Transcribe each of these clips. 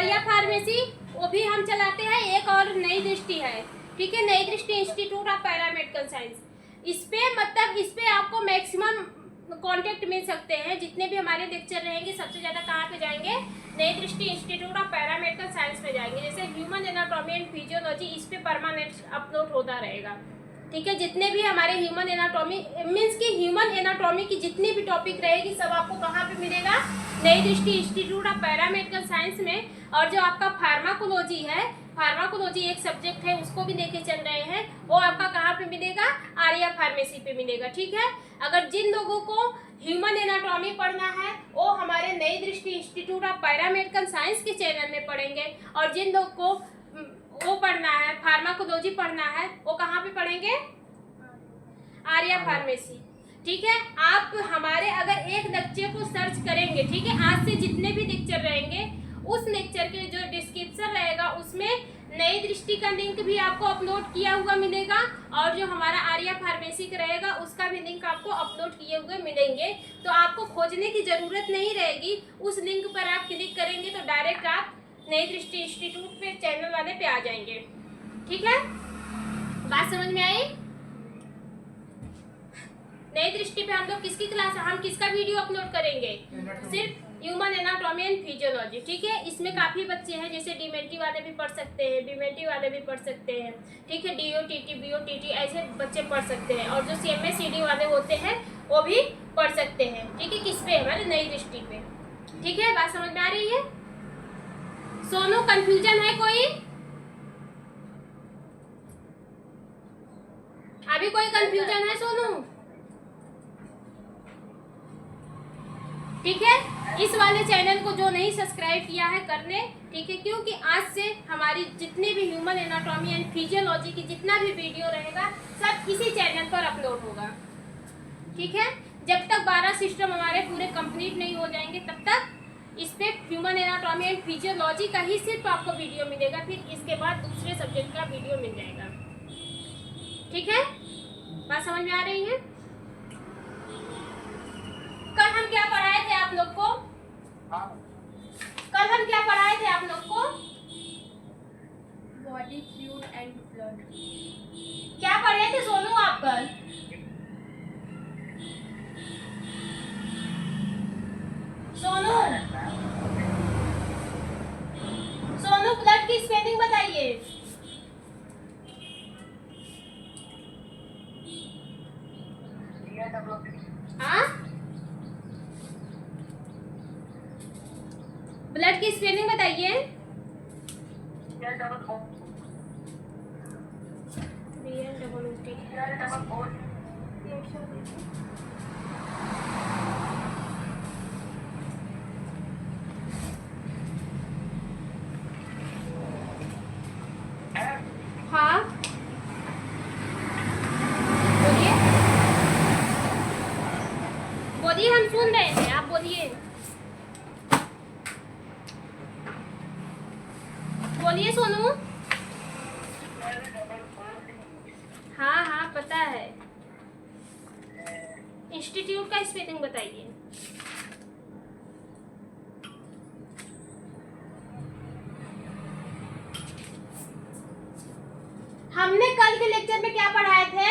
Arya pharmacy वो भी हम चलाते हैं। एक और नई दृष्टि है, ठीक है, नई दृष्टि इंस्टीट्यूट ऑफ पैरामेडिकल साइंस। इस पे आपको मैक्सिमम कांटेक्ट मिल सकते हैं। जितने भी हमारे लेक्चर रहेंगे सबसे ज़्यादा कहाँ पे जाएंगे, नई दृष्टि इंस्टीट्यूट ऑफ पैरामेडिकल साइंस में जाएंगे। जैसे ह्यूमन एनाटॉमी एंड फिजियोलॉजी, इस पे परमानेंट अपलोड होता रहेगा, ठीक है। जितने भी हमारे ह्यूमन एनाटॉमी मीन्स की ह्यूमन एनाटॉमी की जितनी भी टॉपिक रहेगी सब आपको कहाँ पे मिलेगा, नई दृष्टि इंस्टीट्यूट ऑफ पैरामेडिकल साइंस में। और जो आपका फार्माकोलॉजी है, फार्माकोलॉजी एक सब्जेक्ट है, उसको भी लेके चल रहे हैं, वो आपका कहाँ पे मिलेगा, आर्या फार्मेसी पे मिलेगा, ठीक है। अगर जिन लोगों को ह्यूमन एनाटॉमी पढ़ना है वो हमारे नई दृष्टि इंस्टीट्यूट ऑफ पैरामेडिकल साइंस के चैनल में पढ़ेंगे, और जिन लोग को वो पढ़ना है, फार्माकोलॉजी पढ़ना है, वो कहाँ पे पढ़ेंगे, आर्या फार्मेसी, ठीक है। आप हमारे अगर एक लेक्चर को सर्च करेंगे, ठीक है, आज से जितने भी लेक्चर रहेंगे उस लेक्चर के जो डिस्क्रिप्शन रहेगा उसमें नई दृष्टि का लिंक भी आपको अपलोड किया हुआ मिलेगा, और जो हमारा आर्या फार्मेसी का रहेगा उसका भी लिंक आपको अपलोड किए हुए मिलेंगे। तो आपको खोजने की ज़रूरत नहीं रहेगी, उस लिंक पर आप क्लिक करेंगे तो डायरेक्ट आप नई दृष्टि इंस्टीट्यूट पे चैनल वाले पे आ जाएंगे, ठीक है। बात समझ में आई? नई दृष्टि पे हम लोग किसकी क्लास, हम किसका वीडियो अपलोड करेंगे, सिर्फ ह्यूमन एनाटॉमी एंड फिजियोलॉजी, ठीक है। इसमें काफ़ी बच्चे हैं, जैसे डीमेटी वाले भी पढ़ सकते हैं, बीमेटी वाले भी पढ़ सकते हैं, ठीक है, डीओटीटी बीओटीटी ऐसे बच्चे पढ़ सकते हैं, और जो सीएमएसीडी वाले होते हैं वो भी पढ़ सकते हैं, ठीक है। किस पे, हमारे नई दृष्टि पे, ठीक है। बात समझ में आ रही है? सोनू कंफ्यूजन है कोई? अभी कोई कंफ्यूजन है सोनू? ठीक है। इस वाले चैनल को जो नहीं सब्सक्राइब किया है कर ले, ठीक है, क्योंकि आज से हमारी जितने भी ह्यूमन एनाटॉमी एंड फिजियोलॉजी की जितना भी वीडियो रहेगा सब इसी चैनल पर अपलोड होगा, ठीक है। जब तक 12 सिस्टम हमारे पूरे कंप्लीट नहीं हो जाएंगे तब तक इस पे ह्यूमन एनाटॉमी एंड फिजियोलॉजी का ही सिर्फ आपको वीडियो मिलेगा, फिर इसके बाद दूसरे सब्जेक्ट का वीडियो मिल जाएगा, ठीक है। बात समझ में आ रही है? कल हम क्या पढ़ाए थे आप लोग को? कल हम क्या पढ़ाए थे आप लोग को? Body fluid and blood. क्या पढ़े थे सोनू आप कल? सोनू सोनू ब्लड की स्पेलिंग बताइए। हाँ, ब्लड की स्पेलिंग बताइए। हाँ बोलिए, बोलिए, हम सुन रहे थे, आप बोलिए, बोलिए सोनू। हाँ हाँ पता है। इंस्टीट्यूट का स्पेलिंग बताइए। हमने कल के लेक्चर में क्या पढ़ाए थे,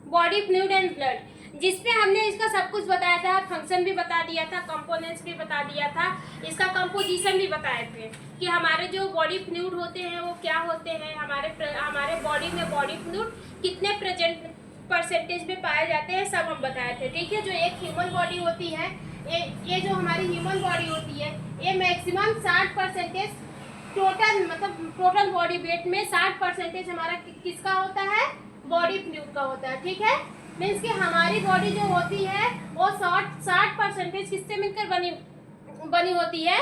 बॉडी फ्लूइड एंड ब्लड, जिसपे हमने इसका सब कुछ बताया था, फंक्शन भी बता दिया था, कंपोनेंट्स भी बता दिया था, इसका कंपोजिशन भी बताए थे कि हमारे जो बॉडी फ्लूइड होते हैं वो क्या होते हैं, हमारे बॉडी में बॉडी फ्लूइड कितने परसेंटेज में पाए जाते हैं, सब हम बताए थे, ठीक है। जो एक ह्यूमन बॉडी होती है, ये जो हमारी ह्यूमन बॉडी होती है, ये मैक्सिमम 60% टोटल, मतलब टोटल बॉडी वेट में 60% हमारा किसका होता है, बॉडी फ्लूइड का होता है, ठीक है। मीन्स कि हमारी बॉडी जो होती है वो 60% किससे मिलकर बनी होती है,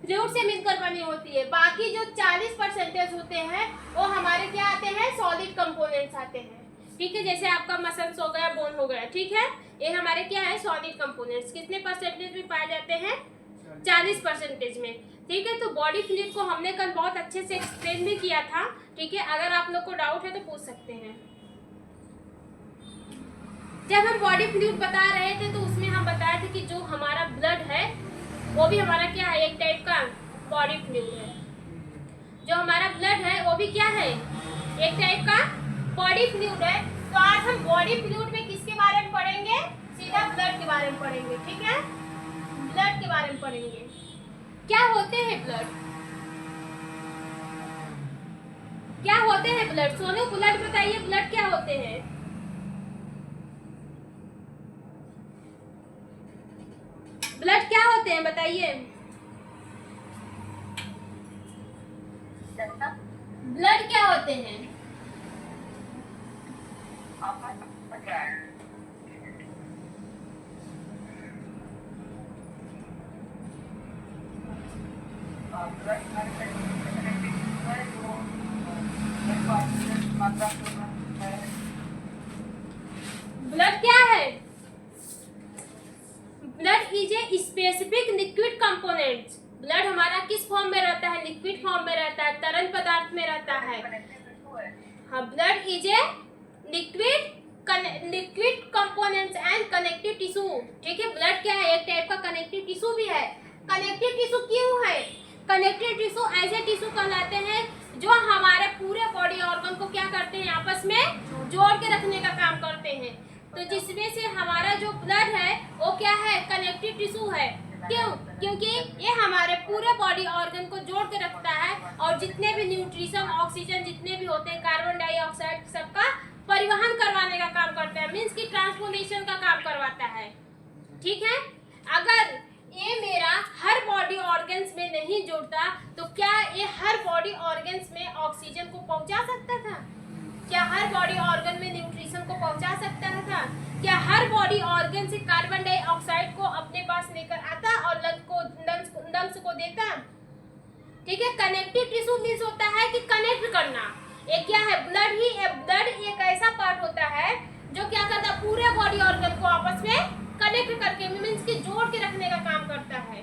फ्लूइड से मिलकर बनी होती है। बाकी जो 40% होते हैं वो हमारे क्या आते हैं, सॉलिड कंपोनेंट्स आते हैं, ठीक है। जैसे आपका मसल्स हो गया, बोन हो गया, ठीक है, ये हमारे क्या है, सॉलिड कंपोनेंट्स। कितने परसेंटेज में पाए जाते हैं, 40% में, ठीक है। तो बॉडी फ्लूइड को हमने कल बहुत अच्छे से एक्सप्लेन भी किया था, ठीक है। अगर आप लोग को डाउट है तो पूछ सकते हैं। जब हम बॉडी फ्लूइड बता रहे थे तो उसमें हम बताए थे कि जो हमारा ब्लड है वो भी हमारा क्या है, एक टाइप का बॉडी फ्लूइड है। जो हमारा ब्लड है वो भी क्या है, एक टाइप का बॉडी फ्लूइड है। तो आज हम बॉडी फ्लूइड में किसके बारे में पढ़ेंगे, सीधा ब्लड के बारे में पढ़ेंगे। ठीक है, ब्लड के बारे में पढ़ेंगे। क्या होते हैं ब्लड, क्या होते हैं ब्लड? सोनू ब्लड बताइए, ब्लड क्या होते हैं? ब्लड क्या होते हैं बताइए। ब्लड क्या होते हैं? ब्लड क्या है? Blood is a specific liquid component. Blood हमारा किस फॉर्म में रहता है, लिक्विड फॉर्म में रहता है, तरल पदार्थ में रहता है। हाँ, blood is a liquid components and connective tissue. ठीक है, ब्लड क्या है, एक टाइप का कनेक्टिव टिश्यू भी है। कनेक्टिव टिश्यू क्यों है? कनेक्टिव टिश्यू ऐसे टिश्यू कहलाते हैं जो हमारे पूरे बॉडी ऑर्गन को क्या करते हैं, आपस में जोड़ के रखने का काम करते हैं। तो जिसमें से हमारा जो ब्लड है वो क्या है, कनेक्टिव टिश्यू है। क्यों? क्योंकि ये हमारे पूरे बॉडी ऑर्गन को जोड़ के रखता है और जितने भी न्यूट्रिशन, ऑक्सीजन जितने भी होते हैं, कार्बन डाइऑक्साइड, सबका परिवहन करवाने का काम करता है, मीन्स की ट्रांसपोर्टेशन का काम करवाता है। ठीक है, अगर ये मेरा हर बॉडी ऑर्गन्स में नहीं जुड़ता तो क्या ये हर बॉडी ऑर्गन्स में ऑक्सीजन को पहुंचा सकता था? क्या हर बॉडी ऑर्गन में न्यूट्रिशन को पहुंचा सकता था? क्या हर बॉडी ऑर्गन से कार्बन डाइऑक्साइड को अपने पास लेकर आता और लंग्स को देता? ठीक है, कनेक्टिव टिश्यू मीन्स होता है कि कनेक्ट करना। एक क्या है, ब्लड एक ऐसा पार्ट होता है जो क्या करता है, पूरे बॉडी ऑर्गन को आपस में कनेक्ट करके, मीन्स की जोड़ के रखने का काम करता है।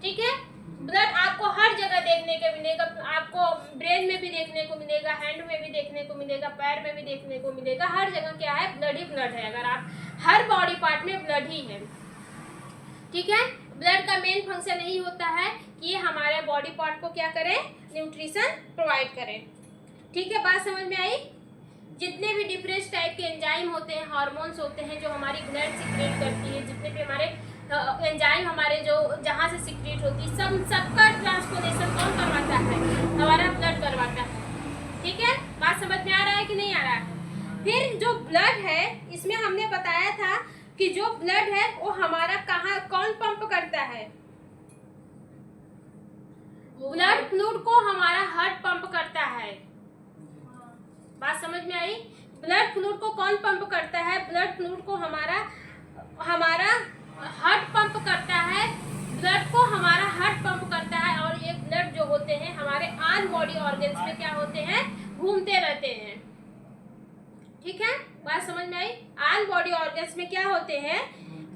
ठीक है, ब्लड आपको हर जगह देखने को मिलेगा, आपको ब्रेन में भी देखने को मिलेगा, हैंड में भी देखने को मिलेगा, पैर में भी देखने को मिलेगा। हर जगह क्या है, ब्लड ही ब्लड है। अगर आप हर बॉडी पार्ट में ब्लड ही है। ठीक है, ब्लड का मेन फंक्शन यही होता है कि ये हमारे बॉडी पार्ट को क्या करे, न्यूट्रिशन प्रोवाइड करे। ठीक है, बात समझ में आई? जितने भी डिफरेंट टाइप के एंजाइम होते हैं, हार्मोन्स होते हैं जो हमारी ब्लड सिक्रेट करती है, जितने भी हमारे एंजाइम हमारे जो जहाँ से सिक्रेट होती है, सबका ट्रांसपोर्टेशन कौन करवाता है, हमारा ब्लड करवाता है। ठीक है, बात समझ में आ रहा है कि नहीं आ रहा है? फिर जो ब्लड है, इसमें हमने बताया था कि जो ब्लड है वो हमारा कौन पंप करता है? ब्लड फ्लूइड को हमारा हार्ट पंप करता है। बात समझ में आई? ब्लड फ्लूइड को कौन पंप करता है? ब्लड फ्लूइड को हमारा हार्ट पंप करता है। ब्लड को हमारा हार्ट पंप करता है और ये ब्लड जो होते हैं हमारे आन बॉडी ऑर्गन्स में क्या होते हैं, घूमते रहते हैं। ठीक है, बात समझ में आई? आन बॉडी ऑर्गन्स में क्या होते हैं,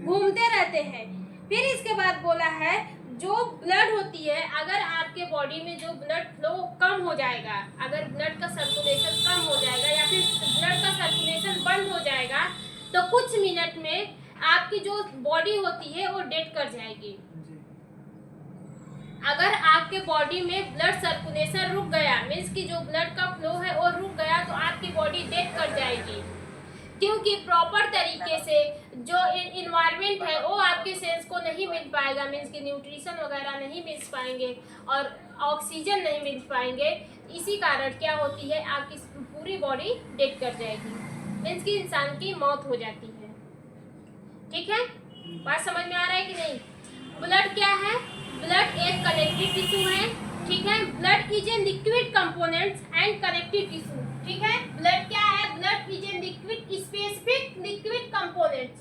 घूमते रहते हैं। फिर इसके बाद बोला है जो ब्लड होती है, अगर आपके बॉडी में जो ब्लड फ्लो कम हो जाएगा, अगर ब्लड का सर्कुलेशन कम हो जाएगा या फिर ब्लड का सर्कुलेशन बंद हो जाएगा तो कुछ मिनट में आपकी जो बॉडी होती है वो डेड कर जाएगी। अगर आपके बॉडी में ब्लड सर्कुलेशन रुक गया, मीन्स कि जो ब्लड का फ्लो है वो रुक गया, तो आपकी बॉडी डेड कर जाएगी। क्योंकि प्रॉपर तरीके से जो इन्वायरमेंट है वो आपके सेल्स को नहीं मिल पाएगा, मीन्स कि न्यूट्रिशन वगैरह नहीं मिल पाएंगे और ऑक्सीजन नहीं मिल पाएंगे। इसी कारण क्या होती है, आपकी पूरी बॉडी डेड कर जाएगी, मीन्स कि इंसान की मौत हो जाती है। ठीक है, बात समझ में आ रहा है कि नहीं? ब्लड क्या है? ब्लड एक कनेक्टिव टिश्यू है। ठीक है, blood is a liquid components and connective tissue. ठीक है, ब्लड क्या है? Blood is a liquid specific liquid components.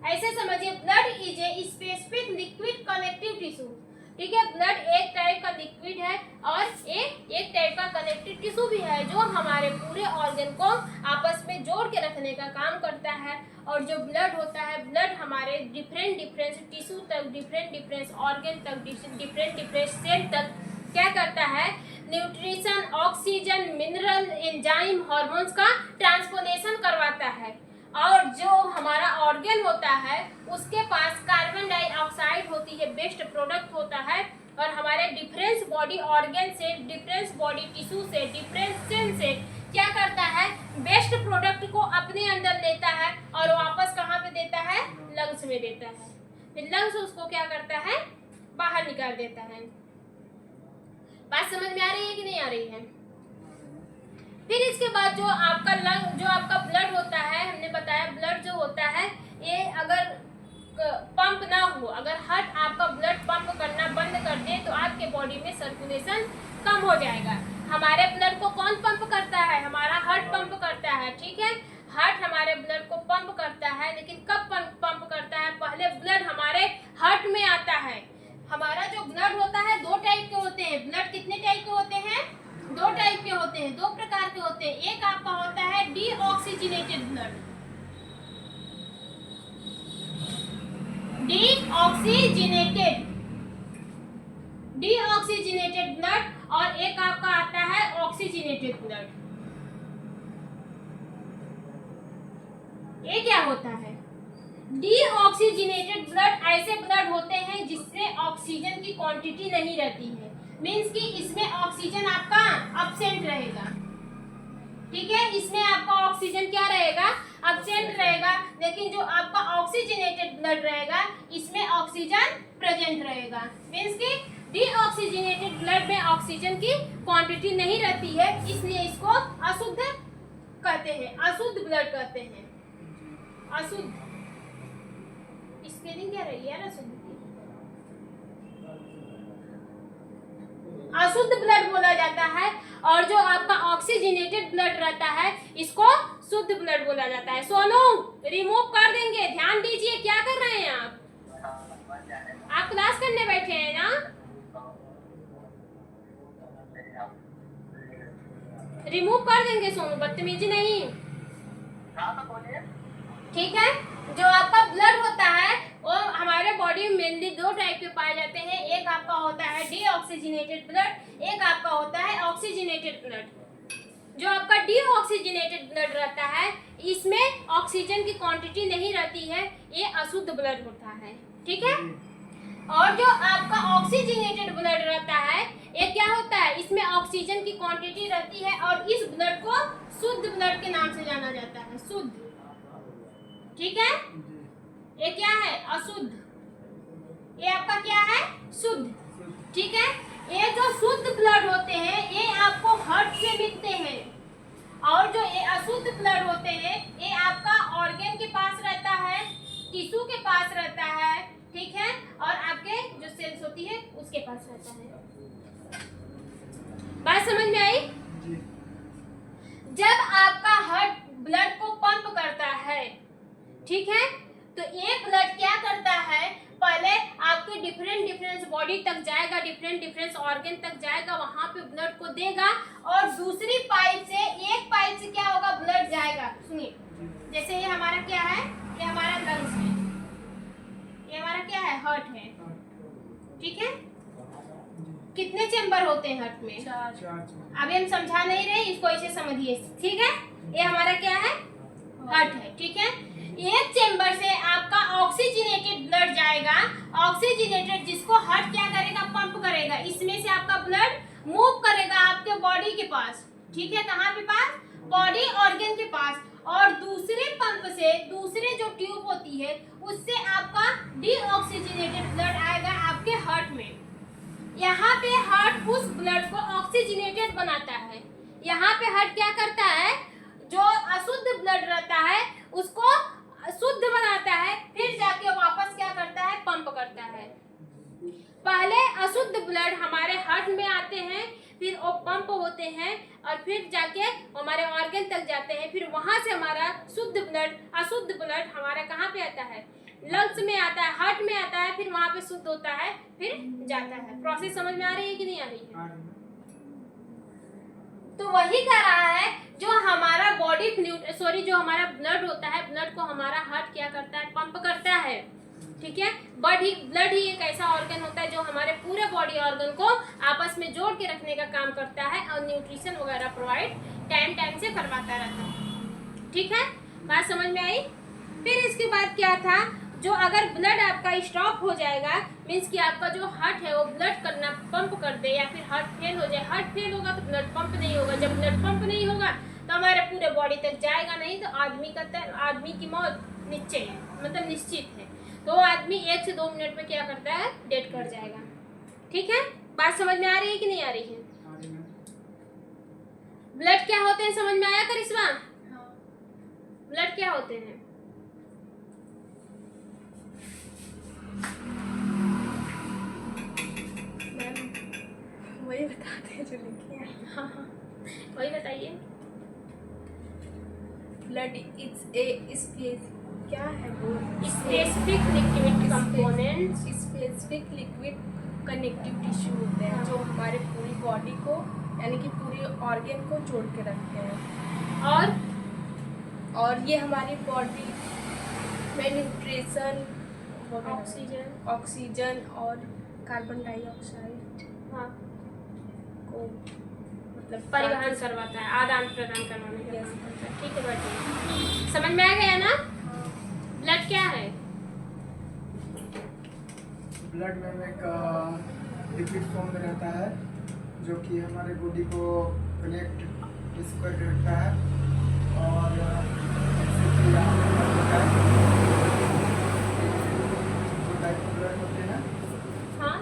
ऐसे समझिए, blood is a specific liquid connective tissue. ठीक है, ब्लड एक टाइप का लिक्विड है और एक टाइप का कनेक्टिव टिश्यू भी है जो हमारे पूरे ऑर्गन को आपस में जोड़ के रखने का काम करता है। और जो ब्लड होता है, ब्लड हमारे डिफरेंट टिश्यू तक, डिफरेंट ऑर्गन तक, डिफरेंट सेल तक क्या करता है, nutrition, oxygen, mineral, enzyme, hormones का ट्रांसपोर्टेशन करवाता है। और जो हमारा ऑर्गन होता है उसके पास कार्बन डाइऑक्साइड होती है, बेस्ट प्रोडक्ट होता है, और हमारे डिफरेंस बॉडी ऑर्गन से, डिफरेंस बॉडी टिश्यू से, डिफरेंस सेल से क्या करता है, बेस्ट प्रोडक्ट को अपने अंदर लेता है और वापस कहाँ पे देता है, लंग्स में देता है। फिर लंग्स उसको क्या करता है, बाहर निकाल देता है। बात समझ में आ रही है कि नहीं आ रही है? फिर इसके बाद जो आपका लंग, जो आपका ब्लड होता है, हमने बताया ब्लड जो होता है ये अगर पंप ना हो, अगर हार्ट आपका ब्लड पंप करना बंद कर दे तो आपके बॉडी में सर्कुलेशन कम हो जाएगा। हमारे ब्लड को कौन पंप करता है, हमारा हार्ट पंप करता है, ठीक है। हार्ट हमारे ब्लड को पंप करता है, लेकिन कब पंप करता है, पहले ब्लड हमारे हार्ट में आता है। हमारा जो ब्लड होता है दो टाइप के होते हैं। ब्लड कितने टाइप के होते हैं, दो टाइप के होते हैं, दो प्रकार के होते हैं। एक आपका होता है डीऑक्सीजनेटेड ब्लड, डीऑक्सीजनेटेड ब्लड, और एक आपका आता है ऑक्सीजनेटेड ब्लड। ये क्या होता है, डीऑक्सीजनेटेड ब्लड ऐसे ब्लड होते हैं जिसमें ऑक्सीजन की क्वांटिटी नहीं रहती है, मींस कि इसमें ऑक्सीजन आपका अब्सेंट रहेगा, ठीक है। इसमें आपका ऑक्सीजन क्या रहेगा, अब्सेंट रहेगा। लेकिन जो आपका ऑक्सीजनेटेड ब्लड रहेगा इसमें ऑक्सीजन प्रेजेंट रहेगा, मींस कि डीऑक्सीजनेटेड ब्लड में ऑक्सीजन की क्वांटिटी नहीं रहती है, इसलिए इसको अशुद्ध कहते हैं, अशुद्ध ब्लड कहते हैं। अशुद्ध स्पेलिंग क्या रही है अशुद्ध की, अशुद्ध ब्लड बोला जाता है। और जो आपका ऑक्सीजनेटेड ब्लड रहता है इसको शुद्ध ब्लड बोला जाता है। सोनू रिमूव कर देंगे, ध्यान दीजिए, क्या कर रहे हैं आप क्लास करने बैठे हैं ना, रिमूव कर देंगे सोनू, बदतमीजी नहीं, ठीक है। जो आपका ब्लड होता है वो हमारे बॉडी में मेनली दो टाइप के पाए जाते हैं। एक आपका होता है डीऑक्सीजनेटेड ब्लड, एक आपका होता है ऑक्सीजनेटेड ब्लड। जो आपका डीऑक्सीजनेटेड ब्लड रहता है इसमें ऑक्सीजन की क्वांटिटी नहीं रहती है, ये अशुद्ध ब्लड होता है, ठीक है। और जो आपका ऑक्सीजनेटेड ब्लड रहता है ये क्या होता है, इसमें ऑक्सीजन की क्वांटिटी रहती है और इस ब्लड को शुद्ध ब्लड के नाम से जाना जाता है, शुद्ध, ठीक है। ये क्या है, अशुद्ध, ये आपका क्या है, शुद्ध, ठीक है। ये जो शुद्ध ब्लड होते हैं ये आपको हार्ट से मिलते हैं, और जो ये अशुद्ध ब्लड होते हैं ये आपका ऑर्गन के पास रहता है, टिश्यू के पास रहता है, ठीक है, और आपके जो सेल्स होती है उसके पास रहता है। बात समझ में आई? जब आपका हार्ट ब्लड को पंप करता है, ठीक है, तो ये ब्लड क्या करता है, पहले आपके डिफरेंट बॉडी तक जाएगा, डिफरेंट ऑर्गन तक जाएगा, वहां पे ब्लड को देगा, और दूसरी पाइप से, एक पाइप से क्या होगा, ब्लड जाएगा। सुनिए, जैसे ये हमारा क्या है, ये हमारा लंग्स है, ये हमारा क्या है, हार्ट है, ठीक है। कितने चेंबर होते हैं हार्ट में, 4। अभी हम समझा नहीं रहे, इसको ऐसे समझिए, ठीक है। ये हमारा क्या है, हार्ट है, ठीक है। एक चेंबर से आपका ऑक्सीजनेटेड ब्लड जाएगा, ऑक्सीजनेटेड, जिसको हार्ट क्या करेगा, पंप करेगा, इसमें से आपका ब्लड मूव करेगा आपके बॉडी के पास, ठीक है, कहाँ पे पास, बॉडी ऑर्गन के पास, और दूसरे पंप से, दूसरे जो ट्यूब होती है उससे आपका डीऑक्सीजनेटेड ब्लड आएगा आपके हार्ट में। यहाँ पे हार्ट उस ब्लड को ऑक्सीजनेटेड बनाता है, यहाँ पे हार्ट क्या करता है, जो अशुद्ध ब्लड रहता है उसको शुद्ध बनाता है, फिर जाके वापस क्या करता है, पंप करता है। पहले अशुद्ध ब्लड हमारे हार्ट में आते हैं, फिर वो पंप होते हैं और फिर जाके हमारे ऑर्गन तक जाते हैं, फिर वहां से हमारा शुद्ध ब्लड, अशुद्ध ब्लड हमारा कहाँ पे आता है, लंग्स में आता है, हार्ट में आता है, फिर वहां पे शुद्ध होता है, फिर जाता है। प्रोसेस समझ में आ रही है कि नहीं आ रही है? तो वही कर रहा है जो हमारा बॉडी फ्लूइड, सॉरी, जो हमारा ब्लड होता है, ब्लड को हमारा हार्ट क्या करता है, पंप करता है, ठीक है। ब्लड ही एक ऐसा ऑर्गन होता है जो हमारे पूरे बॉडी ऑर्गन को आपस में जोड़ के रखने का काम करता है और न्यूट्रिशन वगैरह प्रोवाइड टाइम से करवाता रहता है, ठीक है। बात समझ में आई? फिर इसके बाद क्या था, जो अगर ब्लड आपका स्टॉप हो जाएगा मीन्स कि आपका जो हार्ट है वो ब्लड करना पंप कर दे, या फिर हार्ट फेल हो जाए। हार्ट फेल होगा तो ब्लड पंप नहीं होगा, जब ब्लड पंप नहीं होगा तो हमारे पूरे बॉडी तक जाएगा नहीं, तो आदमी की मौत निश्चय है, मतलब निश्चित है। तो आदमी 1 से 2 मिनट में क्या करता है, डेड कर जाएगा। ठीक है, बात समझ में आ रही है कि नहीं आ रही है? ब्लड क्या होते हैं समझ में आया करिश्मा? ब्लड क्या होते हैं? वही बताते हैं जो लिखे हैं। हाँ हाँ, वही बताइए। ब्लड इज ए स्पेस, क्या है वो, specific liquid components. Specific liquid connective tissue होते हैं जो हमारे पूरी बॉडी को, यानी कि पूरे ऑर्गन को जोड़ के रखते हैं। और ये हमारी बॉडी में न्यूट्रिशन, ऑक्सीजन और कार्बन डाइऑक्साइड हाँ, को मतलब परिवहन करवाता है, आदान प्रदान करवाने का काम करता है। ठीक है, बैठिए। समझ में आ गया ना? ब्लड क्या है? ब्लड में एक लिक्विड फॉर्म में रहता है जो कि हमारे बॉडी को कनेक्ट इसको रखता है और इससे क्रिया होता है। जो टाइप के ब्लड होते हैं, हाँ,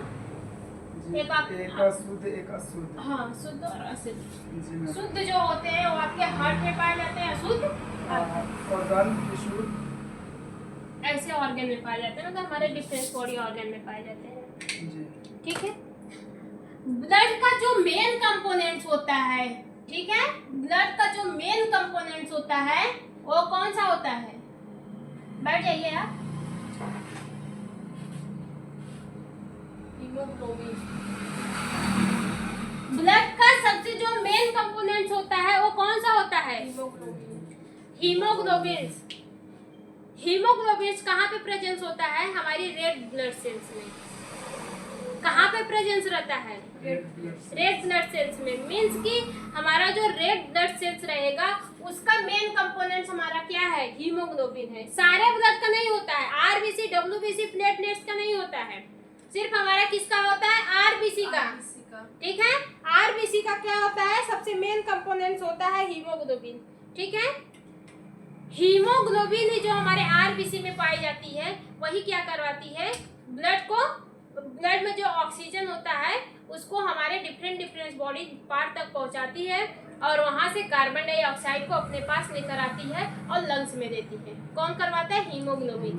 जी, एक शुद्ध एक अशुद्ध। हाँ, शुद्ध और अशुद्ध। जी मैम। शुद्ध जो होते हैं वो आपके हार्ट में पाए जाते हैं, अशुद्ध ऑर्गन टिश्यू ऐसे ऑर्गन में पाए जाते हैं, मतलब हमारे डिफरेंट बॉडी ऑर्गन में पाए जाते हैं। जी। ठीक है, ब्लड का जो मेन कंपोनेंट्स होता है, ठीक है, ब्लड का जो मेन कंपोनेंट्स होता है वो कौन सा होता है? बैठ जाइए आप। हीमोग्लोबिन। ब्लड का सबसे जो मेन कंपोनेंट्स होता है वो कौन सा होता है? हीमोग्लोबिन। हीमोग्लोबिन कहाँ पे प्रेजेंस होता है? हमारी रेड ब्लड सेल्स में। कहाँ पे प्रेजेंस रहता है? रेड ब्लड सेल्स में। मींस कि हमारा जो रेड ब्लड सेल्स रहेगा उसका मेन कंपोनेंट्स हमारा क्या है? हीमोग्लोबिन है। सारे ब्लड का नहीं होता है, आरबीसी, डब्ल्यूबीसी, प्लेटलेट्स का नहीं होता है, सिर्फ हमारा किसका होता है? आरबीसी का। ठीक है, आरबीसी का क्या होता है? सबसे मेन कंपोनेंट्स होता है हीमोग्लोबिन। ठीक है, हीमोग्लोबिन जो हमारे आरबीसी में पाई जाती है वही क्या करवाती है? ब्लड में जो ऑक्सीजन होता है उसको हमारे डिफरेंट बॉडी पार्ट तक पहुंचाती है और वहां से कार्बन डाइऑक्साइड को अपने पास लेकर आती है और लंग्स में देती है। कौन करवाता है? हीमोग्लोबिन।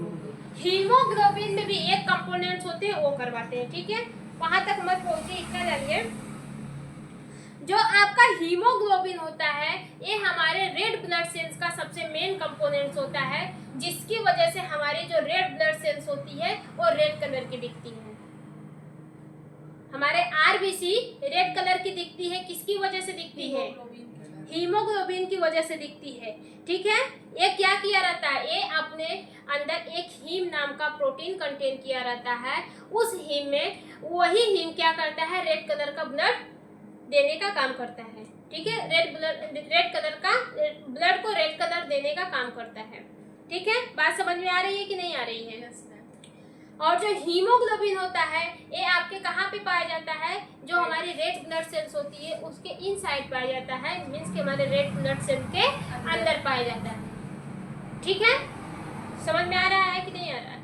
हीमोग्लोबिन में भी एक कंपोनेंट्स होते हैं वो करवाते हैं। ठीक है, वहां तक मत पहुंचिए, इतना जानिए। जो आपका हीमोग्लोबिन होता है ये हमारे रेड ब्लड सेल्स का सबसे मेन कंपोनेंट्स होता है, जिसकी वजह से हमारी जो रेड ब्लड सेल्स होती है वो रेड कलर की दिखती है। हमारे आरबीसी रेड कलर की दिखती है, किसकी वजह से दिखती है? हीमोग्लोबिन की वजह से दिखती है। ठीक है, ये क्या किया रहता है? ये अपने अंदर एक हीम नाम का प्रोटीन कंटेन किया रहता है। उस हीम में वही हीम क्या करता है? रेड कलर का ब्लड देने का काम करता है। ठीक है, रेड कलर का ब्लड को रेड कलर देने का काम करता है। ठीक है, बात समझ में आ रही है कि नहीं आ रही है? और जो हीमोग्लोबिन होता है ये आपके कहाँ पे पाया जाता है? जो हमारी रेड ब्लड सेल्स होती है उसके इनसाइड पाया जाता है, मीन्स कि हमारे रेड ब्लड सेल के अंदर पाया जाता है। ठीक है, समझ में आ रहा है कि नहीं आ रहा है?